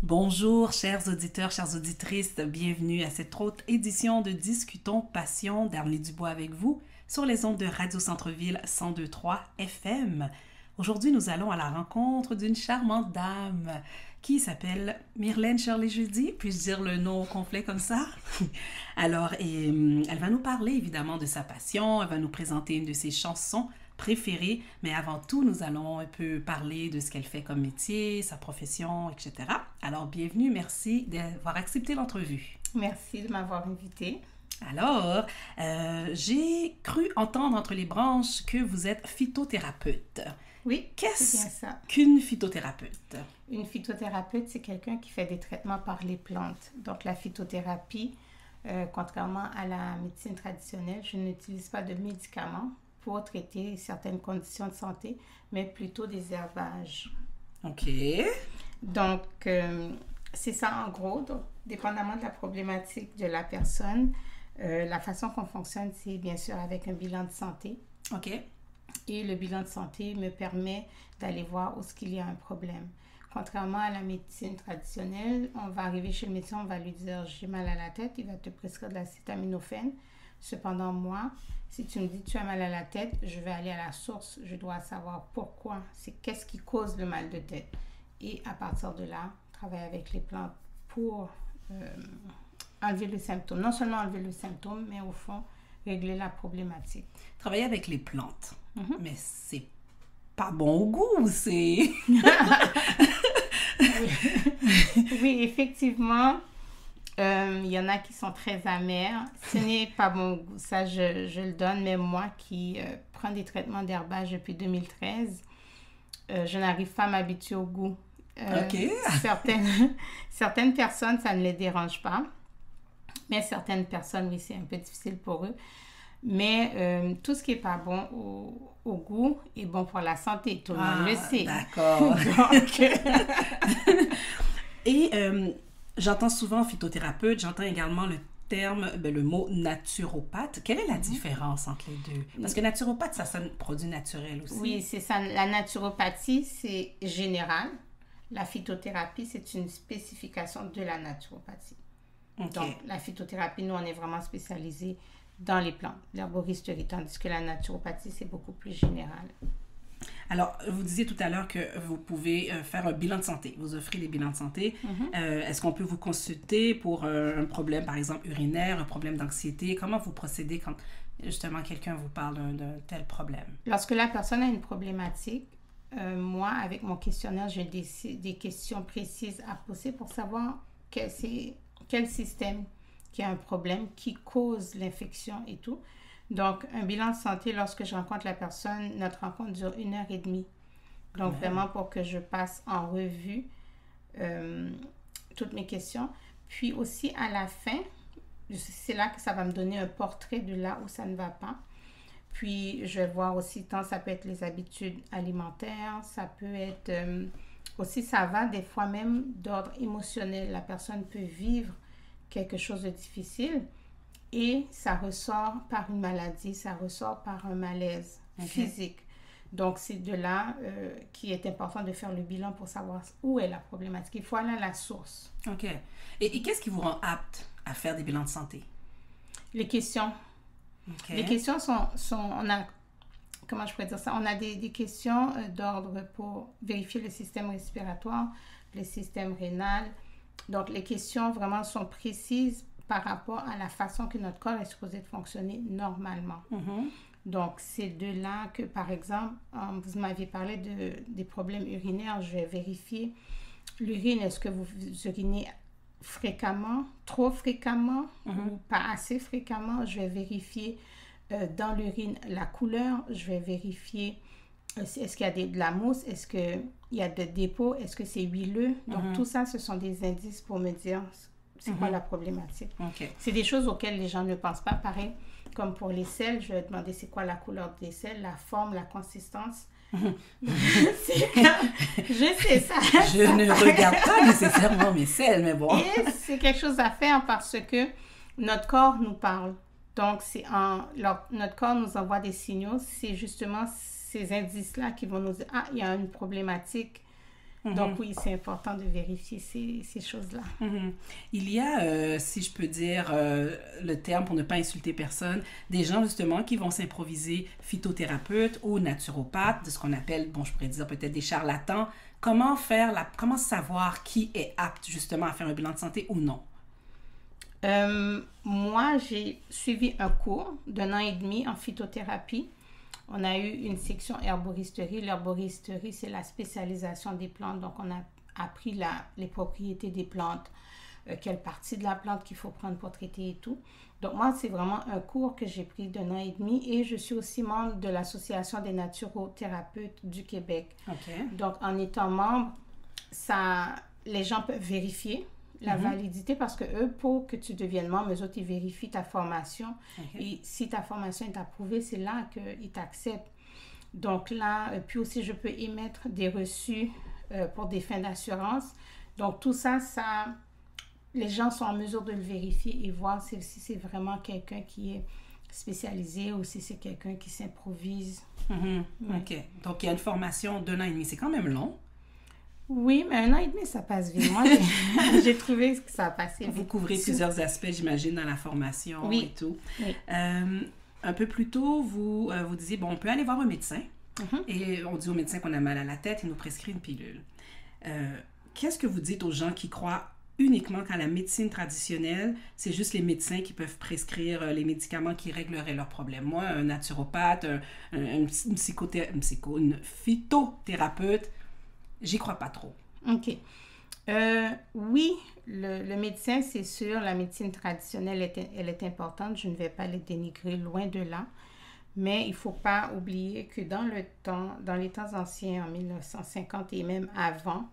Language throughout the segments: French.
Bonjour, chers auditeurs, chères auditrices, bienvenue à cette autre édition de Discutons Passion d'Arlie Dubois avec vous sur les ondes de Radio Centre-Ville 102.3 FM. Aujourd'hui, nous allons à la rencontre d'une charmante dame qui s'appelle Myrlène Shirley-Judy. Puis-je dire le nom complet comme ça? Alors, elle va nous parler évidemment de sa passion, elle va nous présenter une de ses chansons préférée, mais avant tout, nous allons un peu parler de ce qu'elle fait comme métier, sa profession, etc. Alors, bienvenue, merci d'avoir accepté l'entrevue. Merci de m'avoir invitée. Alors, j'ai cru entendre entre les branches que vous êtes phytothérapeute. Oui, Qu'est-ce c'est bien ça. qu'une phytothérapeute? Une phytothérapeute, c'est quelqu'un qui fait des traitements par les plantes. Donc, la phytothérapie, contrairement à la médecine traditionnelle, je n'utilise pas de médicaments pour traiter certaines conditions de santé, mais plutôt des herbages. OK. Donc, c'est ça en gros. Donc, dépendamment de la problématique de la personne, la façon qu'on fonctionne, c'est bien sûr avec un bilan de santé. OK. Et le bilan de santé me permet d'aller voir où est-ce qu'il y a un problème. Contrairement à la médecine traditionnelle, on va arriver chez le médecin, on va lui dire « j'ai mal à la tête », il va te prescrire de l'acétaminophène. Cependant, moi, si tu me dis tu as mal à la tête, je vais aller à la source. Je dois savoir pourquoi. C'est qu'est-ce qui cause le mal de tête. Et à partir de là, travailler avec les plantes pour enlever le symptôme. Non seulement enlever le symptôme, mais au fond, régler la problématique. Travailler avec les plantes. Mais c'est pas bon au goût, c'est... Oui, effectivement. Il y en a qui sont très amers. Ce n'est pas bon goût, ça je le donne. Mais moi qui prends des traitements d'herbage depuis 2013, je n'arrive pas à m'habituer au goût. OK. Certaines personnes, ça ne les dérange pas. Mais certaines personnes, oui, c'est un peu difficile pour eux. Mais tout ce qui n'est pas bon au goût est bon pour la santé. Tout le monde le sait. D'accord. Donc... Et j'entends souvent phytothérapeute, j'entends également le terme, le mot naturopathe. Quelle est la différence entre les deux? Parce que naturopathe, ça sonne produit naturel aussi. Oui, c'est ça. La naturopathie, c'est général. La phytothérapie, c'est une spécification de la naturopathie. Okay. Donc, la phytothérapie, nous, on est vraiment spécialisé dans les plantes, l'herboristerie, tandis que la naturopathie, c'est beaucoup plus général. Alors, vous disiez tout à l'heure que vous pouvez faire un bilan de santé. Vous offrez des bilans de santé. Est-ce qu'on peut vous consulter pour un problème, par exemple, urinaire, un problème d'anxiété? Comment vous procédez quand, justement, quelqu'un vous parle d'un tel problème? Lorsque la personne a une problématique, moi, avec mon questionnaire, j'ai des questions précises à poser pour savoir quel système qui a un problème, qui cause l'infection et tout. Donc, un bilan de santé, lorsque je rencontre la personne, notre rencontre dure 1h30. Donc, vraiment pour que je passe en revue toutes mes questions. Puis aussi, à la fin, c'est là que ça va me donner un portrait de là où ça ne va pas. Puis, je vais voir aussi, tant ça peut être les habitudes alimentaires, ça peut être... aussi, ça va des fois même d'ordre émotionnel. La personne peut vivre quelque chose de difficile et ça ressort par une maladie, ça ressort par un malaise physique. Donc, c'est de là qu'il est important de faire le bilan pour savoir où est la problématique. Il faut aller à la source. OK. Et qu'est-ce qui vous rend apte à faire des bilans de santé? Les questions. Okay. Les questions sont on a, comment je pourrais dire ça? On a des questions d'ordre pour vérifier le système respiratoire, le système rénal. Donc, les questions vraiment sont précises par rapport à la façon que notre corps est supposé de fonctionner normalement. Donc, c'est de là que, par exemple, vous m'aviez parlé des problèmes urinaires. Je vais vérifier l'urine. Est-ce que vous urinez fréquemment, trop fréquemment ou pas assez fréquemment? Je vais vérifier dans l'urine la couleur. Je vais vérifier est-ce qu'il y a de la mousse, est-ce qu'il y a des dépôts, est-ce que c'est huileux. Donc, tout ça, ce sont des indices pour me dire c'est quoi la problématique. Okay. C'est des choses auxquelles les gens ne pensent pas. Pareil, comme pour les selles, je vais demander c'est quoi la couleur des selles, la forme, la consistance. Je sais ça. Je ne regarde pas nécessairement mes selles, mais bon. Et c'est quelque chose à faire parce que notre corps nous parle. Donc, notre corps nous envoie des signaux. C'est justement ces indices-là qui vont nous dire « Ah, il y a une problématique Donc oui, c'est important de vérifier ces choses-là. Il y a, si je peux dire le terme pour ne pas insulter personne, des gens justement qui vont s'improviser phytothérapeutes ou naturopathes, de ce qu'on appelle, bon, je pourrais dire peut-être des charlatans. Comment savoir qui est apte justement à faire un bilan de santé ou non? Moi, j'ai suivi un cours d'1 an et demi en phytothérapie. On a eu une section herboristerie. L'herboristerie, c'est la spécialisation des plantes. Donc, on a appris les propriétés des plantes, quelle partie de la plante qu'il faut prendre pour traiter et tout. Donc, moi, c'est vraiment un cours que j'ai pris d'1 an et demi et je suis aussi membre de l'Association des naturothérapeutes du Québec. Okay. Donc, en étant membre, les gens peuvent vérifier la validité parce que eux, pour que tu deviennes membre, eux autres, ils vérifient ta formation. Et si ta formation est approuvée, c'est là qu'ils t'acceptent. Donc là, puis aussi, je peux émettre des reçus pour des fins d'assurance. Donc tout ça, les gens sont en mesure de le vérifier et voir si c'est vraiment quelqu'un qui est spécialisé ou si c'est quelqu'un qui s'improvise. OK. Donc il y a une formation d'1 an et demi. C'est quand même long. Oui, mais 1 an et demi, ça passe vite. Moi, j'ai trouvé que ça a passé vite. Vous couvrez plusieurs aspects, j'imagine, dans la formation et tout. Oui. Un peu plus tôt, vous disiez, bon, on peut aller voir un médecin. Et on dit au médecin qu'on a mal à la tête, il nous prescrit une pilule. Qu'est-ce que vous dites aux gens qui croient uniquement qu'à la médecine traditionnelle, c'est juste les médecins qui peuvent prescrire les médicaments qui régleraient leurs problèmes? Moi, un naturopathe, une phytothérapeute, j'y crois pas trop. OK. Oui, le médecin, c'est sûr, la médecine traditionnelle, elle est importante. Je ne vais pas les dénigrer, loin de là. Mais il ne faut pas oublier que dans les temps anciens, en 1950 et même avant,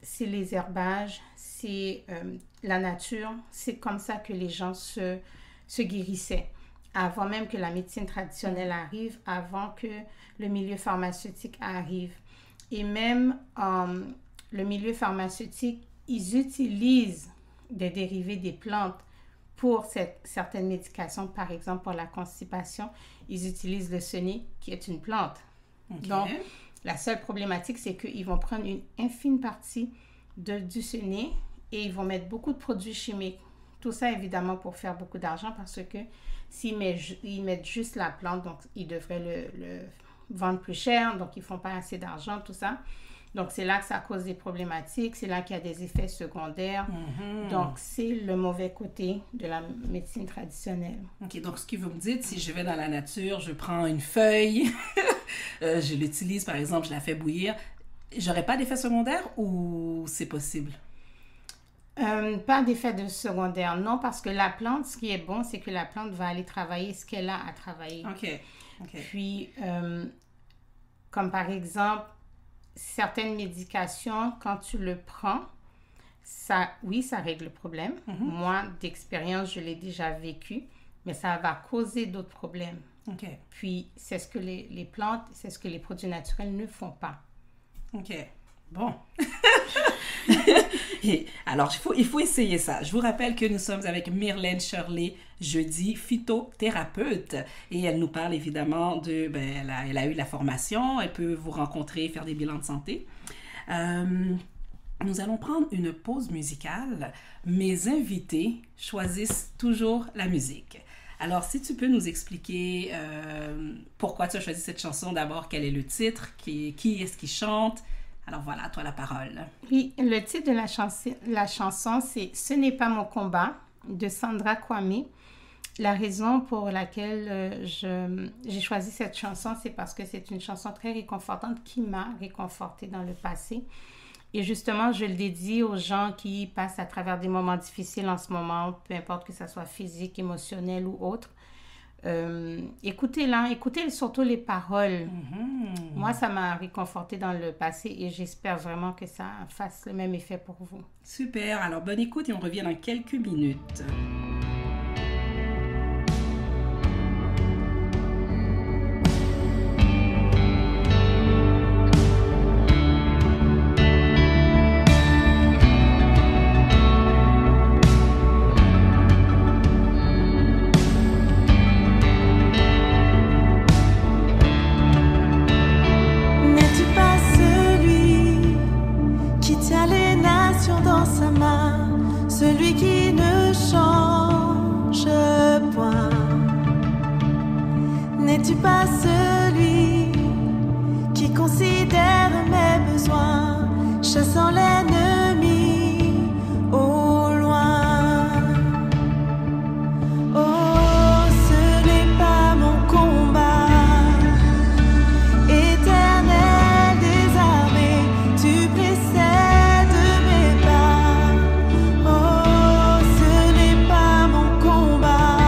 c'est les herbages, c'est la nature. C'est comme ça que les gens se guérissaient. Avant même que la médecine traditionnelle arrive, avant que le milieu pharmaceutique arrive. Et même le milieu pharmaceutique, ils utilisent des dérivés des plantes pour certaines médications. Par exemple, pour la constipation, ils utilisent le senni, qui est une plante. Okay. Donc, la seule problématique, c'est qu'ils vont prendre une infime partie du senni et ils vont mettre beaucoup de produits chimiques. Tout ça, évidemment, pour faire beaucoup d'argent parce que s'ils mettent juste la plante, donc ils devraient le vendre plus cher, donc ils ne font pas assez d'argent, tout ça. Donc, c'est là que ça cause des problématiques, c'est là qu'il y a des effets secondaires. Donc, c'est le mauvais côté de la médecine traditionnelle. OK, donc ce que vous me dites, si je vais dans la nature, je prends une feuille, je l'utilise, par exemple, je la fais bouillir, j'aurais pas d'effet secondaire ou c'est possible? Pas d'effet de secondaire, non, parce que la plante, ce qui est bon, c'est que la plante va aller travailler ce qu'elle a à travailler. OK. Puis, comme par exemple, certaines médications, quand tu le prends, ça règle le problème. Moi, d'expérience, je l'ai déjà vécu, mais ça va causer d'autres problèmes. Okay. Puis, c'est ce que les plantes, c'est ce que les produits naturels ne font pas. OK. Bon. Alors, il faut essayer ça. Je vous rappelle que nous sommes avec Myrlène Shirley Jeudi, phytothérapeute. Et elle nous parle évidemment elle a eu la formation, elle peut vous rencontrer, faire des bilans de santé. Nous allons prendre une pause musicale. Mes invités choisissent toujours la musique. Alors, si tu peux nous expliquer pourquoi tu as choisi cette chanson, d'abord, quel est le titre, qui est-ce qui chante? Alors voilà, à toi la parole. Oui, le titre de la chanson, c'est « Ce n'est pas mon combat » de Sandra Kwame. La raison pour laquelle j'ai choisi cette chanson, c'est parce que c'est une chanson très réconfortante qui m'a réconfortée dans le passé. Et justement, je le dédie aux gens qui passent à travers des moments difficiles en ce moment, peu importe que ça soit physique, émotionnel ou autre. Écoutez-la, écoutez surtout les paroles. Moi, ça m'a réconfortée dans le passé et j'espère vraiment que ça fasse le même effet pour vous. Super, alors bonne écoute et on revient dans quelques minutes. N'es-tu pas celui tient les nations dans sa main, celui qui ne change point. N'es-tu pas celui qui considère mes besoins, chassant l'ennemi au loin? Oh, ce n'est pas mon combat, Éternel des armées, tu précèdes mes pas. Oh, ce n'est pas mon combat,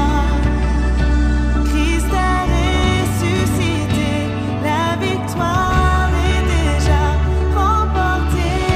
Christ a ressuscité, la victoire est déjà remportée.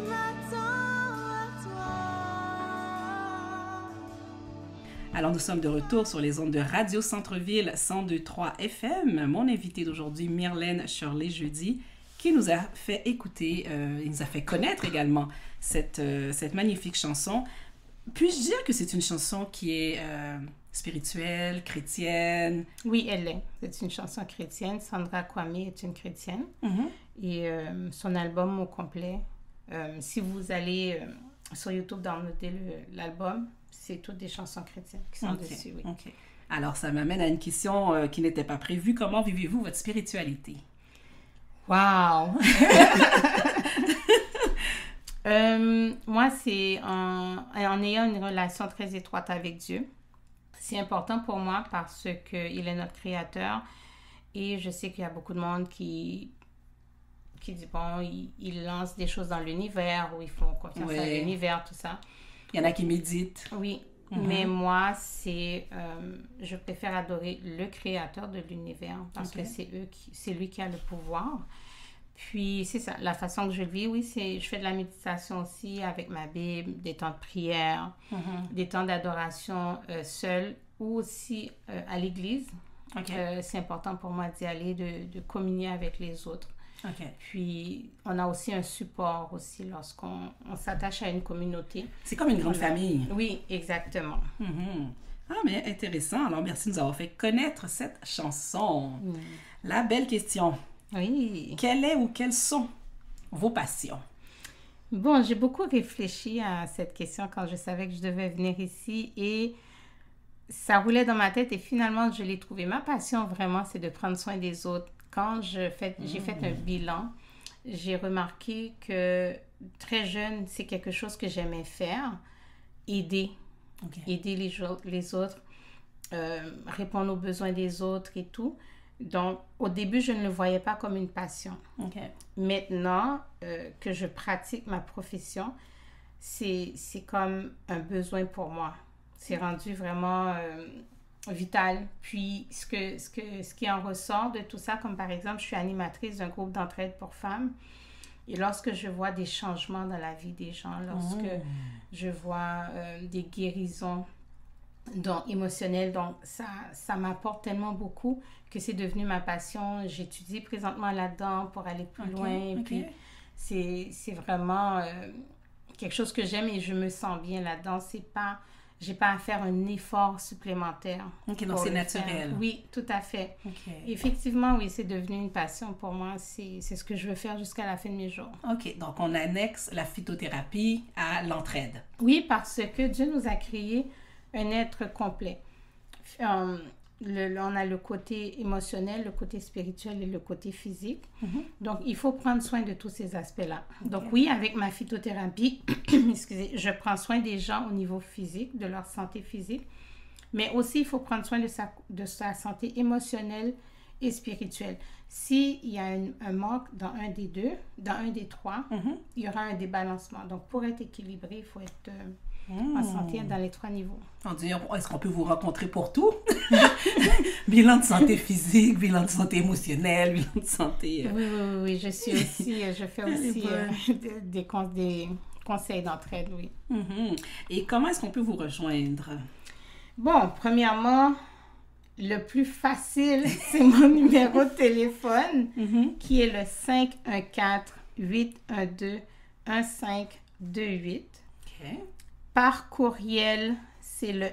m'attends à toi. Alors, nous sommes de retour sur les ondes de Radio Centre-Ville 102.3 FM. Mon invité d'aujourd'hui, Myrlène Shirley Jeudi, qui nous a fait écouter, il nous a fait connaître également cette magnifique chanson. Puis-je dire que c'est une chanson qui est spirituelle, chrétienne? Oui, elle est. C'est une chanson chrétienne. Sandra Kwame est une chrétienne. Et son album au complet, si vous allez sur YouTube downloader l'album, c'est toutes des chansons chrétiennes qui sont dessus. Oui. OK. Alors, ça m'amène à une question qui n'était pas prévue. Comment vivez-vous votre spiritualité? Wow! Moi, c'est en ayant une relation très étroite avec Dieu. C'est important pour moi parce qu'il est notre créateur et je sais qu'il y a beaucoup de monde qui dit, bon, ils lancent des choses dans l'univers ou ils font confiance à l'univers, tout ça. Il y en a qui méditent. Oui, mais moi, je préfère adorer le créateur de l'univers parce que c'est lui qui a le pouvoir. Puis, c'est ça, la façon que je le vis, oui, je fais de la méditation aussi avec ma Bible, des temps de prière, des temps d'adoration seule ou aussi à l'église. C'est important pour moi d'y aller, de communier avec les autres. Puis, on a aussi un support aussi lorsqu'on s'attache à une communauté. C'est comme une grande famille. Oui, exactement. Ah, mais intéressant. Alors, merci de nous avoir fait connaître cette chanson. La belle question. Oui. Quelle est ou quelles sont vos passions? Bon, j'ai beaucoup réfléchi à cette question quand je savais que je devais venir ici et ça roulait dans ma tête et finalement, je l'ai trouvé. Ma passion, vraiment, c'est de prendre soin des autres. Quand j'ai fait un bilan, j'ai remarqué que très jeune, c'est quelque chose que j'aimais faire. Aider. Aider les autres, répondre aux besoins des autres et tout. Donc, au début, je ne le voyais pas comme une passion. Maintenant que je pratique ma profession, c'est comme un besoin pour moi. C'est rendu vraiment vital. Puis, ce qui en ressort de tout ça, comme par exemple, je suis animatrice d'un groupe d'entraide pour femmes. Et lorsque je vois des changements dans la vie des gens, lorsque je vois des guérisons émotionnelles, donc ça m'apporte tellement beaucoup que c'est devenu ma passion. J'étudie présentement là-dedans pour aller plus loin. Et puis, c'est vraiment quelque chose que j'aime et je me sens bien là-dedans. J'ai pas à faire un effort supplémentaire. Donc c'est naturel. Oui, tout à fait. Effectivement, oui, c'est devenu une passion pour moi. C'est ce que je veux faire jusqu'à la fin de mes jours. OK, donc on annexe la phytothérapie à l'entraide. Oui, parce que Dieu nous a créé un être complet. On a le côté émotionnel, le côté spirituel et le côté physique. Donc, il faut prendre soin de tous ces aspects-là. Donc, oui, avec ma phytothérapie, excusez, je prends soin des gens au niveau physique, de leur santé physique, mais aussi, il faut prendre soin de sa santé émotionnelle et spirituelle. S'il y a un manque dans un des deux, dans un des trois, il y aura un débalancement. Donc, pour être équilibré, il faut être en santé dans les 3 niveaux. On dit, est-ce qu'on peut vous rencontrer pour tout? Bilan de santé physique, bilan de santé émotionnelle, bilan de santé... Oui, je fais aussi des conseils d'entraide, oui. Et comment est-ce qu'on peut vous rejoindre? Bon, premièrement, le plus facile, c'est mon numéro de téléphone qui est le 514-812-1528. Par courriel, c'est le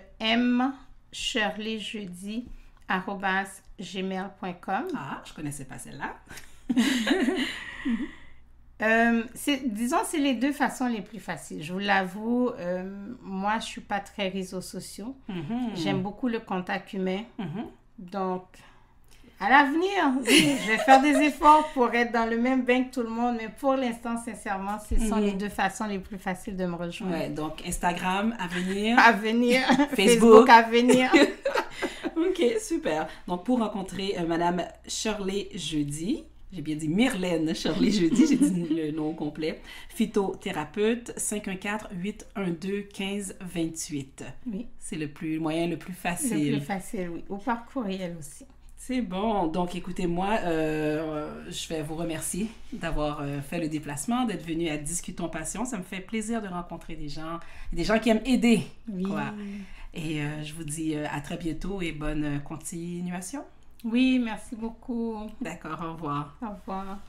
mshirleyjeudi@gmail.com. Ah, je connaissais pas celle-là. Disons, c'est les 2 façons les plus faciles. Je vous l'avoue, moi, je suis pas très réseaux sociaux. J'aime beaucoup le contact humain. Donc, à l'avenir, oui, je vais faire des efforts pour être dans le même bain que tout le monde, mais pour l'instant, sincèrement, ce sont les 2 façons les plus faciles de me rejoindre. Ouais, donc Instagram à venir. À venir. Facebook à venir. OK, super. Donc, pour rencontrer Madame Shirley Jeudi, j'ai bien dit Myrlène Shirley Jeudi, j'ai dit le nom complet, phytothérapeute, 514-812-1528. Oui. C'est le moyen le plus facile. Le plus facile, oui. Ou par courriel aussi. C'est bon. Donc, écoutez, moi, je vais vous remercier d'avoir fait le déplacement, d'être venu à Discutons Passion. Ça me fait plaisir de rencontrer des gens qui aiment aider. Oui. Quoi. Et je vous dis à très bientôt et bonne continuation. Oui, merci beaucoup. D'accord, au revoir. Au revoir.